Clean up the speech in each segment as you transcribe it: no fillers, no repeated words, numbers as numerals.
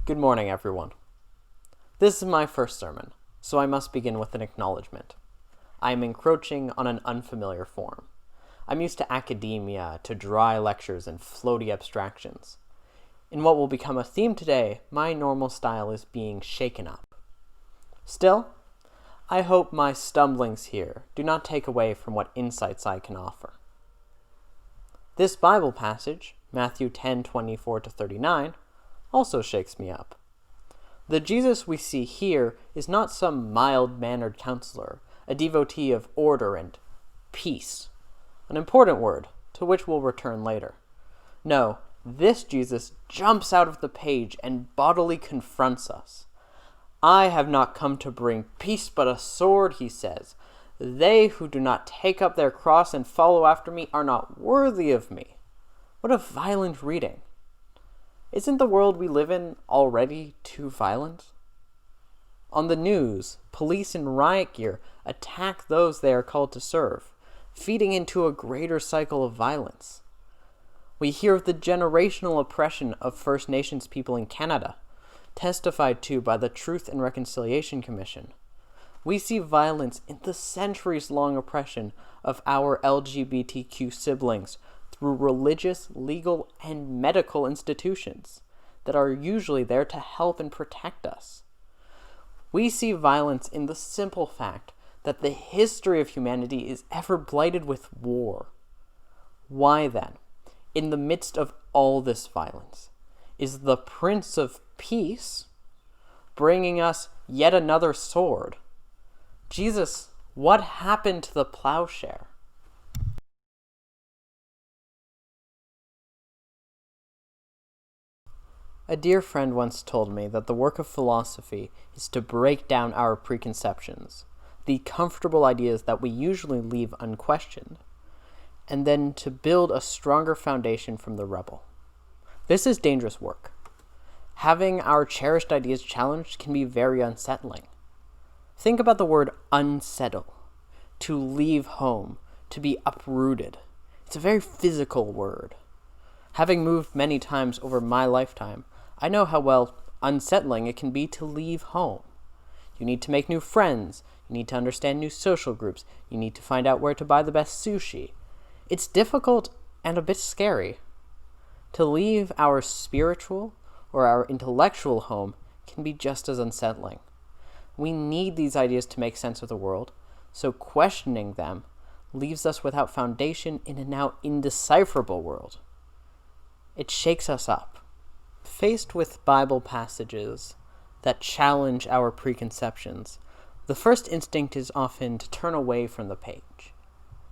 Good morning, everyone. This is my first sermon, so I must begin with an acknowledgement. I am encroaching on an unfamiliar form. I'm used to academia, to dry lectures and floaty abstractions. In what will become a theme today, my normal style is being shaken up. Still, I hope my stumblings here do not take away from what insights I can offer. This Bible passage, Matthew 10:24-39, also shakes me up. The Jesus we see here is not some mild-mannered counselor, a devotee of order and peace, an important word to which we'll return later. No, this Jesus jumps out of the page and bodily confronts us. I have not come to bring peace but a sword, he says. They who do not take up their cross and follow after me are not worthy of me. What a violent reading. Isn't the world we live in already too violent? On the news, police in riot gear attack those they are called to serve, feeding into a greater cycle of violence. We hear of the generational oppression of First Nations people in Canada, testified to by the Truth and Reconciliation Commission. We see violence in the centuries-long oppression of our LGBTQ siblings through religious, legal, and medical institutions that are usually there to help and protect us. We see violence in the simple fact that the history of humanity is ever blighted with war. Why then, in the midst of all this violence, is the Prince of Peace bringing us yet another sword? Jesus, what happened to the plowshare? A dear friend once told me that the work of philosophy is to break down our preconceptions, the comfortable ideas that we usually leave unquestioned, and then to build a stronger foundation from the rubble. This is dangerous work. Having our cherished ideas challenged can be very unsettling. Think about the word unsettle, to leave home, to be uprooted. It's a very physical word. Having moved many times over my lifetime, I know how unsettling it can be to leave home. You need to make new friends. You need to understand new social groups. You need to find out where to buy the best sushi. It's difficult and a bit scary. To leave our spiritual or our intellectual home can be just as unsettling. We need these ideas to make sense of the world, so questioning them leaves us without foundation in a now indecipherable world. It shakes us up. Faced with Bible passages that challenge our preconceptions, the first instinct is often to turn away from the page.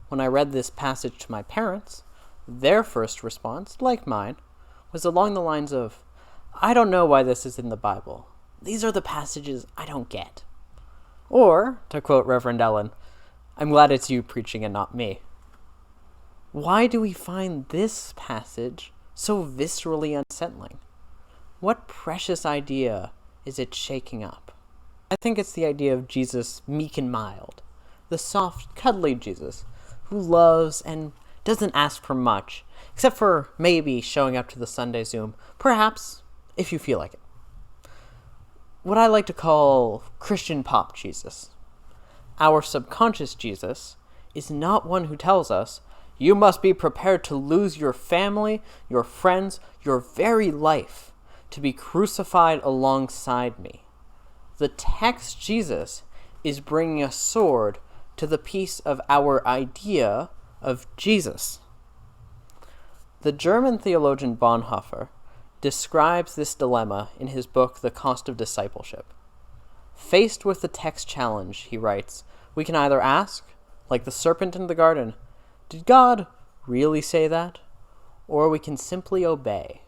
When I read this passage to my parents, their first response, like mine, was along the lines of, I don't know why this is in the Bible. These are the passages I don't get. Or, to quote Reverend Ellen, I'm glad it's you preaching and not me. Why do we find this passage so viscerally unsettling? What precious idea is it shaking up? I think it's the idea of Jesus meek and mild, the soft, cuddly Jesus who loves and doesn't ask for much, except for maybe showing up to the Sunday Zoom, perhaps, if you feel like it. What I like to call Christian pop Jesus. Our subconscious Jesus is not one who tells us, you must be prepared to lose your family, your friends, your very life, to be crucified alongside me. The text Jesus is bringing a sword to the piece of our idea of Jesus. The German theologian Bonhoeffer describes this dilemma in his book, The Cost of Discipleship. Faced with the text challenge, he writes, we can either ask, like the serpent in the garden, did God really say that? Or we can simply obey.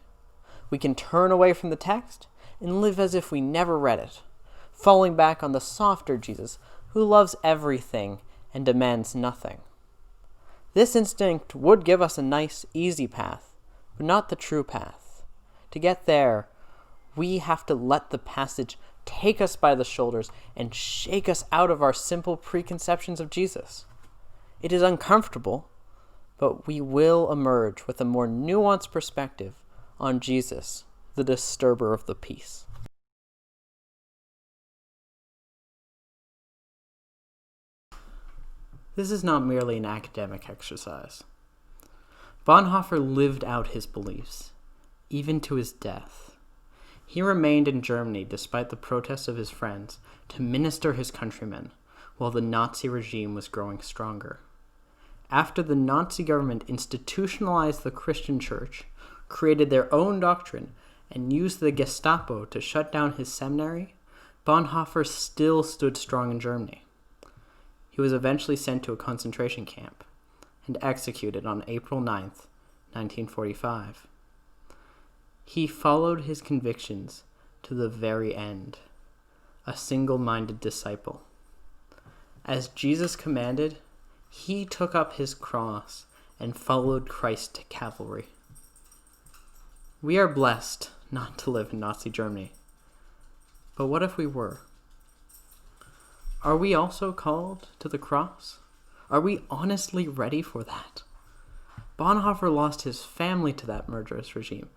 We can turn away from the text and live as if we never read it, falling back on the softer Jesus who loves everything and demands nothing. This instinct would give us a nice, easy path, but not the true path. To get there, we have to let the passage take us by the shoulders and shake us out of our simple preconceptions of Jesus. It is uncomfortable, but we will emerge with a more nuanced perspective on Jesus, the disturber of the peace. This is not merely an academic exercise. Bonhoeffer lived out his beliefs, even to his death. He remained in Germany despite the protests of his friends to minister his countrymen, while the Nazi regime was growing stronger. After the Nazi government institutionalized the Christian church, created their own doctrine, and used the Gestapo to shut down his seminary, Bonhoeffer still stood strong in Germany. He was eventually sent to a concentration camp and executed on April 9th, 1945. He followed his convictions to the very end, a single-minded disciple. As Jesus commanded, he took up his cross and followed Christ to Calvary. We are blessed not to live in Nazi Germany. But what if we were? Are we also called to the cross? Are we honestly ready for that? Bonhoeffer lost his family to that murderous regime.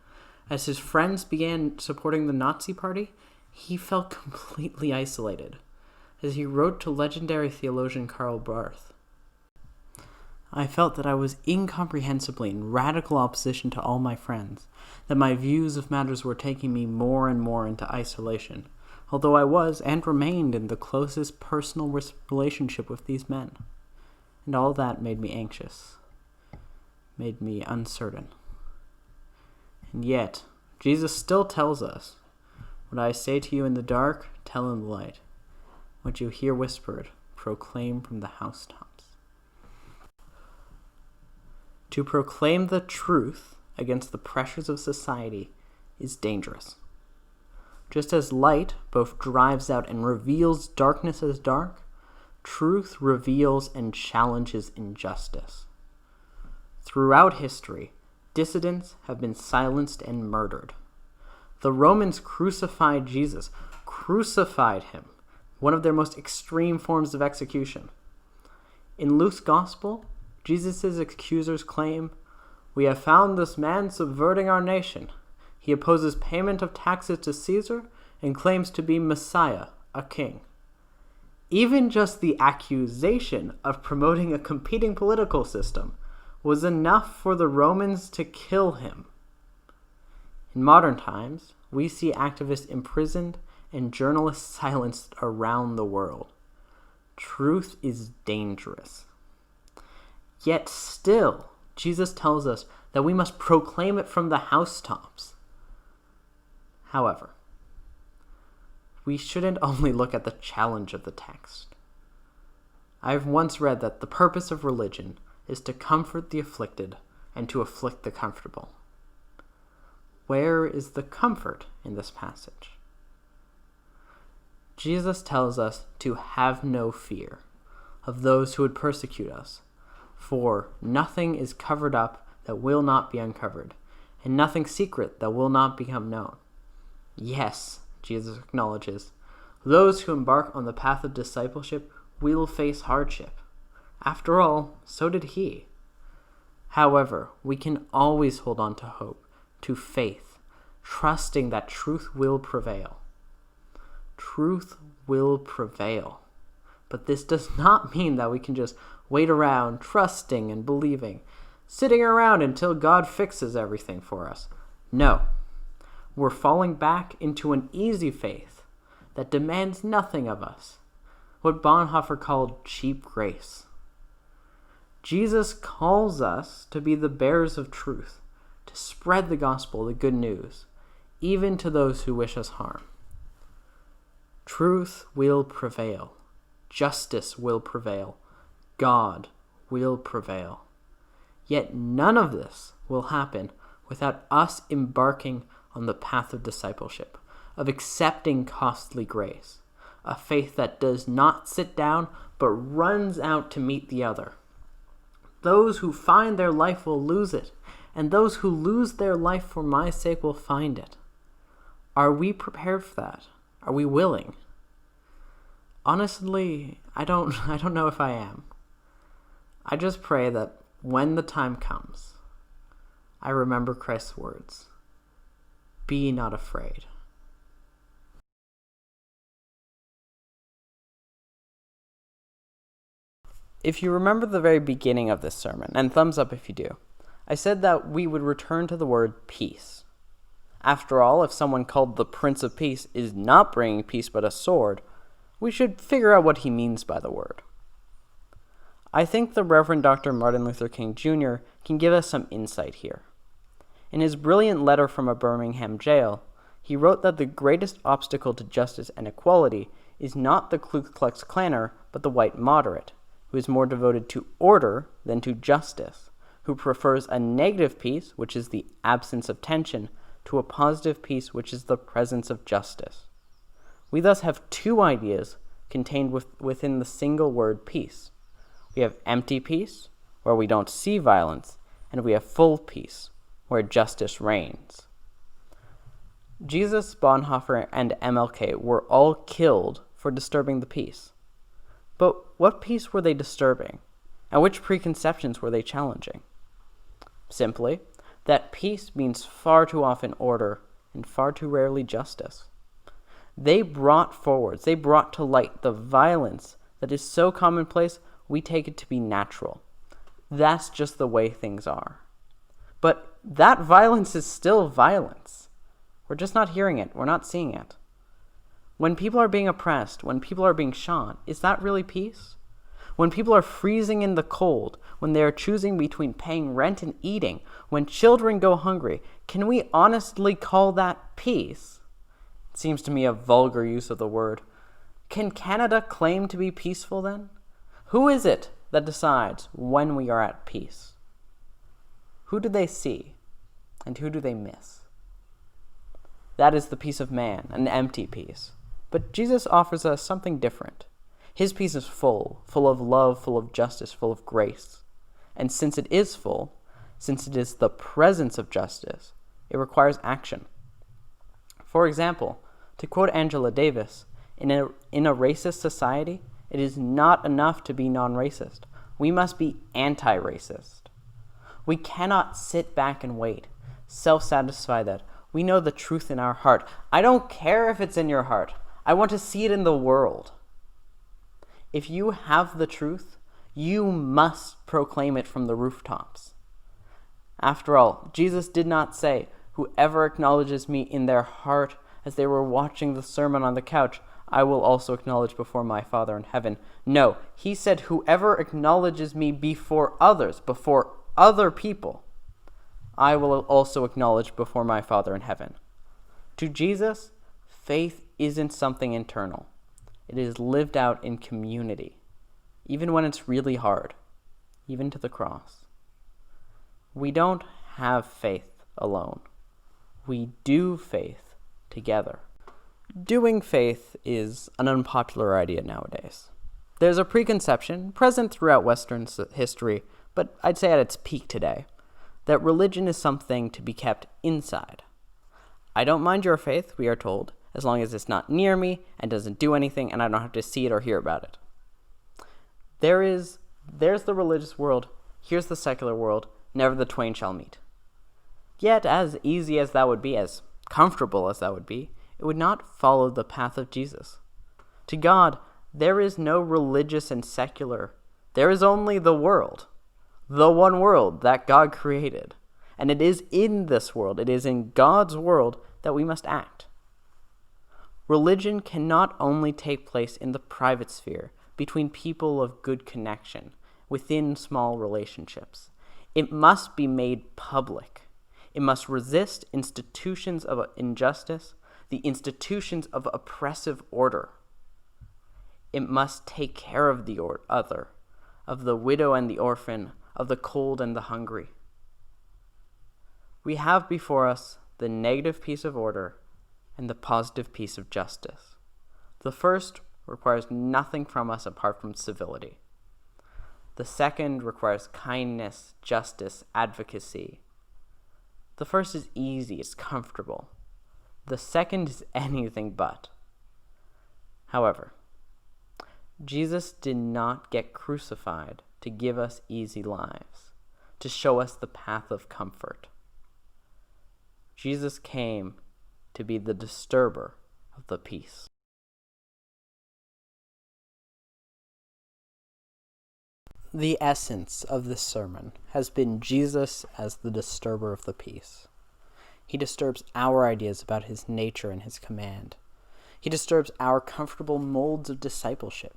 As his friends began supporting the Nazi Party, he felt completely isolated. As he wrote to legendary theologian Karl Barth, I felt that I was incomprehensibly in radical opposition to all my friends, that my views of matters were taking me more and more into isolation, although I was and remained in the closest personal relationship with these men. And all that made me anxious, made me uncertain. And yet, Jesus still tells us, what I say to you in the dark, tell in the light. What you hear whispered, proclaim from the housetops. To proclaim the truth against the pressures of society is dangerous. Just as light both drives out and reveals darkness as dark, truth reveals and challenges injustice. Throughout history, dissidents have been silenced and murdered. The Romans crucified Jesus, crucified him, one of their most extreme forms of execution. In Luke's Gospel, Jesus' accusers claim, "We have found this man subverting our nation. He opposes payment of taxes to Caesar and claims to be Messiah, a king." Even just the accusation of promoting a competing political system was enough for the Romans to kill him. In modern times, we see activists imprisoned and journalists silenced around the world. Truth is dangerous. Yet still, Jesus tells us that we must proclaim it from the housetops. However, we shouldn't only look at the challenge of the text. I've once read that the purpose of religion is to comfort the afflicted and to afflict the comfortable. Where is the comfort in this passage? Jesus tells us to have no fear of those who would persecute us, for nothing is covered up that will not be uncovered, and nothing secret that will not become known. Yes, Jesus acknowledges, those who embark on the path of discipleship will face hardship. After all, so did he. However, we can always hold on to hope, to faith, trusting that truth will prevail. Truth will prevail. But this does not mean that we can just wait around, trusting and believing, sitting around until God fixes everything for us. No. We're falling back into an easy faith that demands nothing of us, what Bonhoeffer called cheap grace. Jesus calls us to be the bearers of truth, to spread the gospel, the good news, even to those who wish us harm. Truth will prevail. Justice will prevail. God will prevail. Yet none of this will happen without us embarking on the path of discipleship, of accepting costly grace, a faith that does not sit down but runs out to meet the other. Those who find their life will lose it, and those who lose their life for my sake will find it. Are we prepared for that? Are we willing? Honestly, I don't know if I am. I just pray that when the time comes, I remember Christ's words, "Be not afraid." If you remember the very beginning of this sermon, and thumbs up if you do, I said that we would return to the word peace. After all, if someone called the Prince of Peace is not bringing peace but a sword, we should figure out what he means by the word. I think the Reverend Dr. Martin Luther King Jr. can give us some insight here. In his brilliant letter from a Birmingham jail, he wrote that the greatest obstacle to justice and equality is not the Ku Klux Klanner, but the white moderate, who is more devoted to order than to justice, who prefers a negative peace, which is the absence of tension, to a positive peace, which is the presence of justice. We thus have two ideas contained within the single word peace. We have empty peace, where we don't see violence, and we have full peace, where justice reigns. Jesus, Bonhoeffer, and MLK were all killed for disturbing the peace. But what peace were they disturbing, and which preconceptions were they challenging? Simply, that peace means far too often order and far too rarely justice. They brought to light the violence that is so commonplace we take it to be natural. That's just the way things are. But that violence is still violence. We're just not hearing it. We're not seeing it. When people are being oppressed, when people are being shot, is that really peace? When people are freezing in the cold, when they are choosing between paying rent and eating, when children go hungry, can we honestly call that peace? It seems to me a vulgar use of the word. Can Canada claim to be peaceful then? Who is it that decides when we are at peace? Who do they see, and who do they miss? That is the peace of man, an empty peace. But Jesus offers us something different. His peace is full of love, full of justice, full of grace. And since it is full, since it is the presence of justice, it requires action. For example, to quote Angela Davis, in a racist society, it is not enough to be non-racist. We must be anti-racist. We cannot sit back and wait, self-satisfied that we know the truth in our heart. I don't care if it's in your heart. I want to see it in the world. If you have the truth, you must proclaim it from the rooftops. After all, Jesus did not say, "Whoever acknowledges me in their heart," as they were watching the sermon on the couch, "I will also acknowledge before my Father in heaven." No, he said, "Whoever acknowledges me before others, before other people, I will also acknowledge before my Father in heaven." To Jesus, faith isn't something internal. It is lived out in community, even when it's really hard, even to the cross. We don't have faith alone. We do faith together. Doing faith is an unpopular idea nowadays. There's a preconception present throughout Western history, but I'd say at its peak today, that religion is something to be kept inside. I don't mind your faith, we are told, as long as it's not near me and doesn't do anything and I don't have to see it or hear about it. There's the religious world, here's the secular world, never the twain shall meet. Yet, as easy as that would be, as comfortable as that would be, it would not follow the path of Jesus. To God, there is no religious and secular. There is only the world, the one world that God created. And it is in this world, it is in God's world that we must act. Religion cannot only take place in the private sphere, between people of good connection, within small relationships. It must be made public. It must resist institutions of injustice, the institutions of oppressive order. It must take care of the other, of the widow and the orphan, of the cold and the hungry. We have before us the negative piece of order and the positive piece of justice. The first requires nothing from us apart from civility. The second requires kindness, justice, advocacy. The first is easy, it's comfortable. The second is anything but. However, Jesus did not get crucified to give us easy lives, to show us the path of comfort. Jesus came to be the disturber of the peace. the essence of this sermon has been Jesus as the disturber of the peace. He disturbs our ideas about his nature and his command. He disturbs our comfortable molds of discipleship.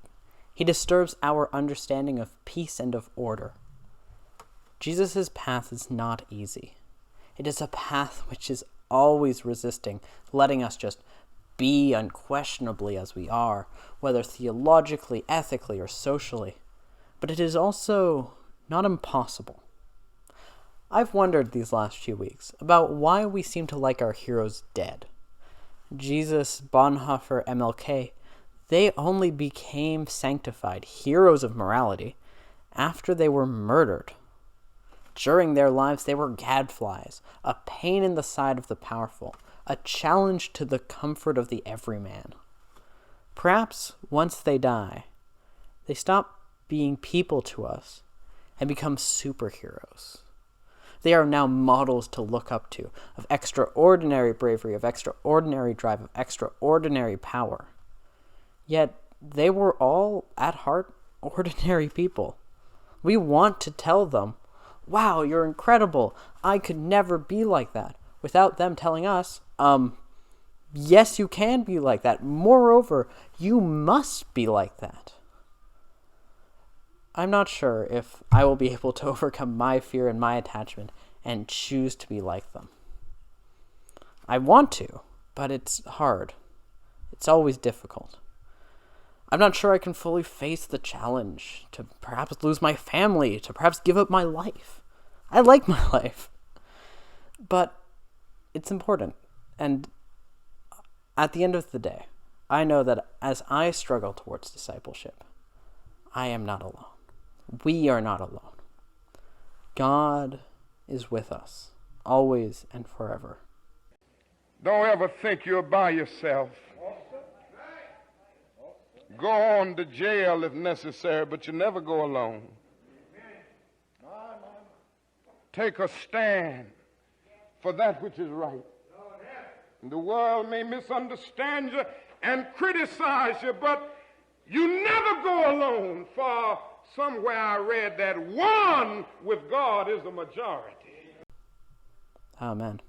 He disturbs our understanding of peace and of order. Jesus' path is not easy. It is a path which is always resisting, letting us just be unquestionably as we are, whether theologically, ethically, or socially. But it is also not impossible. I've wondered these last few weeks about why we seem to like our heroes dead. Jesus, Bonhoeffer, MLK, they only became sanctified heroes of morality after they were murdered. During their lives, they were gadflies, a pain in the side of the powerful, a challenge to the comfort of the everyman. Perhaps once they die, they stop being people to us and become superheroes. They are now models to look up to, of extraordinary bravery, of extraordinary drive, of extraordinary power. Yet they were all, at heart, ordinary people. We want to tell them, wow, you're incredible. I could never be like that, without them telling us, yes, you can be like that. Moreover, you must be like that. I'm not sure if I will be able to overcome my fear and my attachment and choose to be like them. I want to, but it's hard. It's always difficult. I'm not sure I can fully face the challenge to perhaps lose my family, to perhaps give up my life. I like my life. But it's important. And at the end of the day, I know that as I struggle towards discipleship, I am not alone. We are not alone. God is with us, always and forever. Don't ever think you're by yourself. Go on to jail if necessary, but you never go alone. Take a stand for that which is right. The world may misunderstand you and criticize you, but you never go alone, for somewhere I read that one with God is the majority. Amen.